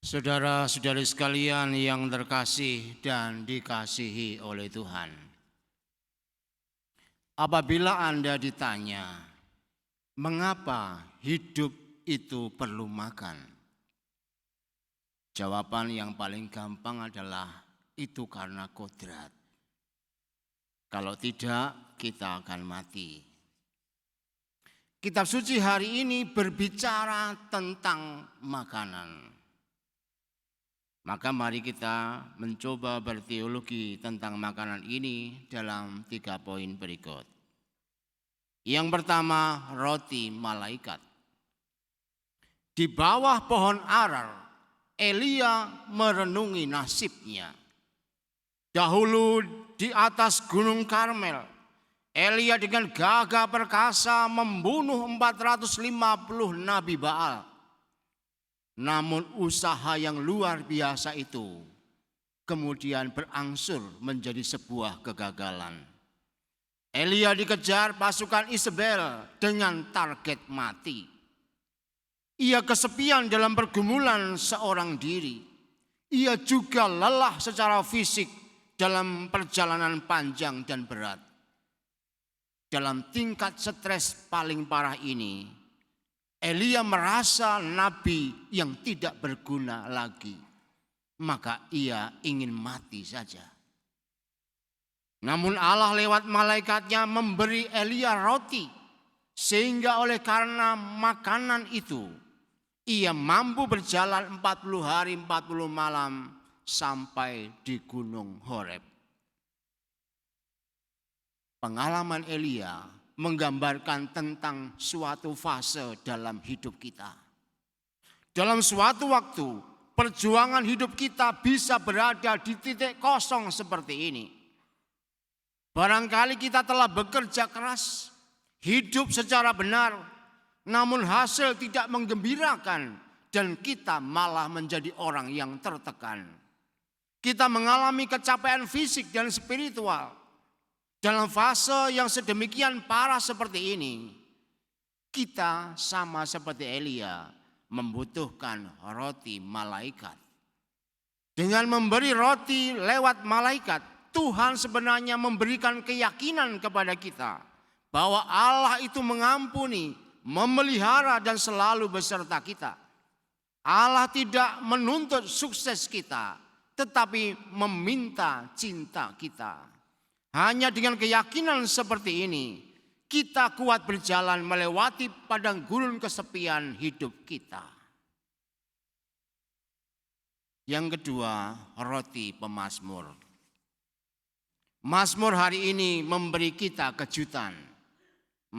Saudara-saudari sekalian yang terkasih dan dikasihi oleh Tuhan. Apabila Anda ditanya, mengapa hidup itu perlu makan? Jawaban yang paling gampang adalah itu karena kodrat. Kalau tidak, kita akan mati. Kitab suci hari ini berbicara tentang makanan. Maka mari kita mencoba berteologi tentang makanan ini dalam 3 poin berikut. Yang pertama, roti malaikat. Di bawah pohon arar, Elia merenungi nasibnya. Dahulu di atas gunung Karmel, Elia dengan gagah perkasa membunuh 450 nabi Baal. Namun usaha yang luar biasa itu kemudian berangsur menjadi sebuah kegagalan. Elia dikejar pasukan Isabel dengan target mati. Ia kesepian dalam pergumulan seorang diri. Ia juga lelah secara fisik dalam perjalanan panjang dan berat. Dalam tingkat stres paling parah ini, Elia merasa nabi yang tidak berguna lagi. Maka ia ingin mati saja. Namun Allah lewat malaikatnya memberi Elia roti. Sehingga oleh karena makanan itu, ia mampu berjalan 40 hari 40 malam sampai di gunung Horeb. Pengalaman Elia menggambarkan tentang suatu fase dalam hidup kita. Dalam suatu waktu, perjuangan hidup kita bisa berada di titik kosong seperti ini. Barangkali kita telah bekerja keras, hidup secara benar, namun hasil tidak menggembirakan dan kita malah menjadi orang yang tertekan. Kita mengalami kecapean fisik dan spiritual. Dalam fase yang sedemikian parah seperti ini, kita sama seperti Elia membutuhkan roti malaikat. Dengan memberi roti lewat malaikat, Tuhan sebenarnya memberikan keyakinan kepada kita bahwa Allah itu mengampuni, memelihara dan selalu beserta kita. Allah tidak menuntut sukses kita, tetapi meminta cinta kita. Hanya dengan keyakinan seperti ini, kita kuat berjalan melewati padang gurun kesepian hidup kita. Yang kedua, roti pemazmur. Mazmur hari ini memberi kita kejutan.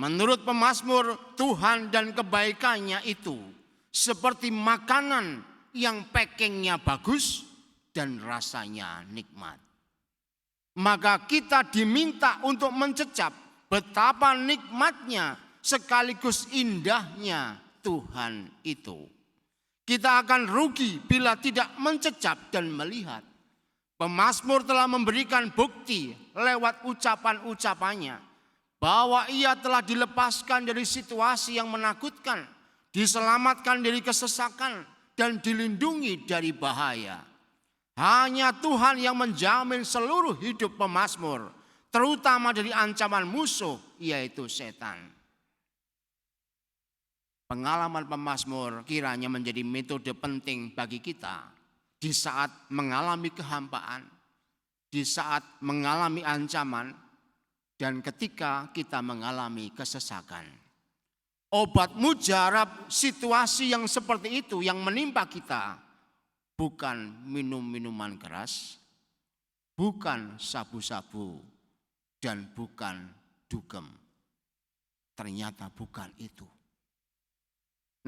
Menurut pemazmur, Tuhan dan kebaikannya itu seperti makanan yang packingnya bagus dan rasanya nikmat. Maka kita diminta untuk mencecap betapa nikmatnya sekaligus indahnya Tuhan itu. Kita akan rugi bila tidak mencecap dan melihat. Pemazmur telah memberikan bukti lewat ucapan-ucapannya bahwa ia telah dilepaskan dari situasi yang menakutkan, diselamatkan dari kesesakan dan dilindungi dari bahaya. Hanya Tuhan yang menjamin seluruh hidup pemazmur, terutama dari ancaman musuh, yaitu setan. Pengalaman pemazmur kiranya menjadi metode penting bagi kita di saat mengalami kehampaan, di saat mengalami ancaman, dan ketika kita mengalami kesesakan. Obat mujarab situasi yang seperti itu yang menimpa kita, bukan minum-minuman keras, bukan sabu-sabu, dan bukan dugem. Ternyata bukan itu.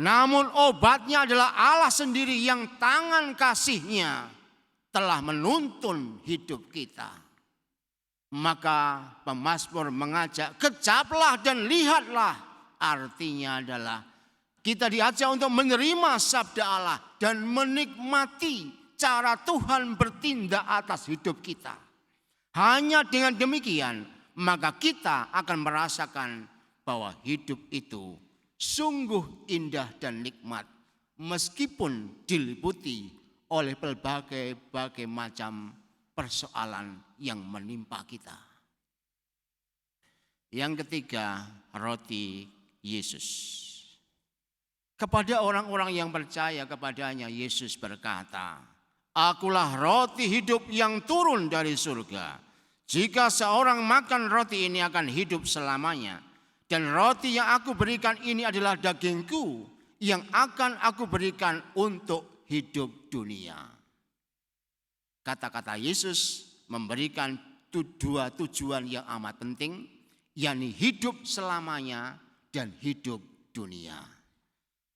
Namun obatnya adalah Allah sendiri yang tangan kasih-Nya telah menuntun hidup kita. Maka pemazmur mengajak, kecaplah dan lihatlah. Artinya adalah kita diajak untuk menerima sabda Allah dan menikmati cara Tuhan bertindak atas hidup kita. Hanya dengan demikian, maka kita akan merasakan bahwa hidup itu sungguh indah dan nikmat meskipun diliputi oleh berbagai macam persoalan yang menimpa kita. Yang ketiga, roti Yesus. Kepada orang-orang yang percaya kepadanya, Yesus berkata, "Akulah roti hidup yang turun dari surga. Jika seorang makan roti ini akan hidup selamanya. Dan roti yang aku berikan ini adalah dagingku yang akan aku berikan untuk hidup dunia." Kata-kata Yesus memberikan dua tujuan yang amat penting, yakni hidup selamanya dan hidup dunia.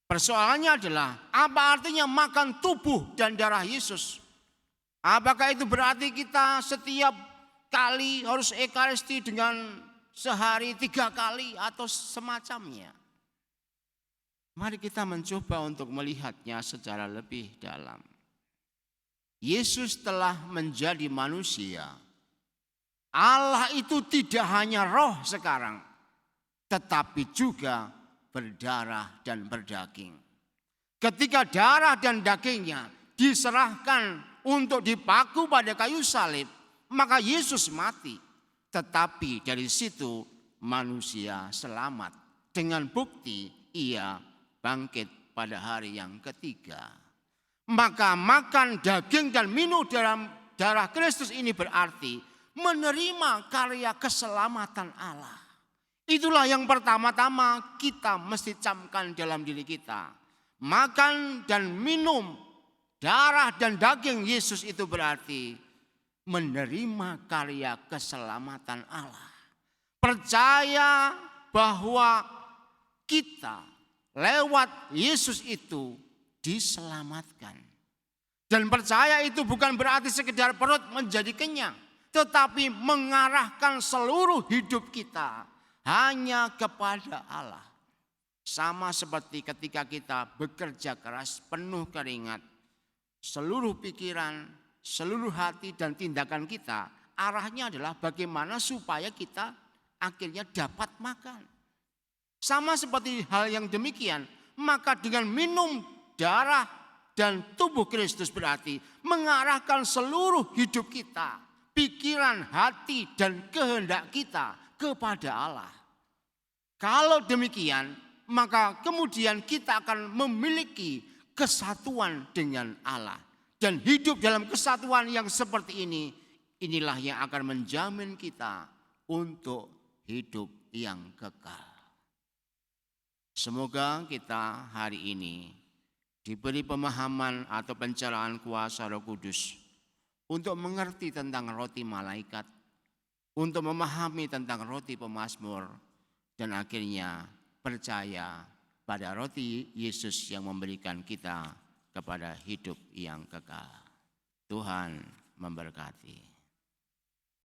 Persoalannya adalah, apa artinya makan tubuh dan darah Yesus? Apakah itu berarti kita setiap kali harus ekaristi dengan sehari 3 kali atau semacamnya? Mari kita mencoba untuk melihatnya secara lebih dalam. Yesus telah menjadi manusia. Allah itu tidak hanya roh sekarang, tetapi juga berdarah dan berdaging. Ketika darah dan dagingnya diserahkan untuk dipaku pada kayu salib, maka Yesus mati. Tetapi dari situ manusia selamat dengan bukti ia bangkit pada hari yang ketiga. Maka makan daging dan minum dalam darah Kristus ini berarti menerima karya keselamatan Allah. Itulah yang pertama-tama kita mesti camkan dalam diri kita. Makan dan minum darah dan daging Yesus itu berarti menerima karya keselamatan Allah. Percaya bahwa kita lewat Yesus itu diselamatkan. Dan percaya itu bukan berarti sekedar perut menjadi kenyang, tetapi mengarahkan seluruh hidup kita hanya kepada Allah. Sama seperti ketika kita bekerja keras penuh keringat, seluruh pikiran, seluruh hati dan tindakan kita arahnya adalah bagaimana supaya kita akhirnya dapat makan. Sama seperti hal yang demikian, maka dengan minum darah dan tubuh Kristus berarti mengarahkan seluruh hidup kita, pikiran, hati, dan kehendak kita kepada Allah. Kalau demikian, maka kemudian kita akan memiliki kesatuan dengan Allah. Dan hidup dalam kesatuan yang seperti ini, inilah yang akan menjamin kita untuk hidup yang kekal. Semoga kita hari ini diberi pemahaman atau pencerahan kuasa Roh Kudus untuk mengerti tentang roti malaikat, untuk memahami tentang roti pemazmur, dan akhirnya percaya pada roti Yesus yang memberikan kita kepada hidup yang kekal. Tuhan memberkati.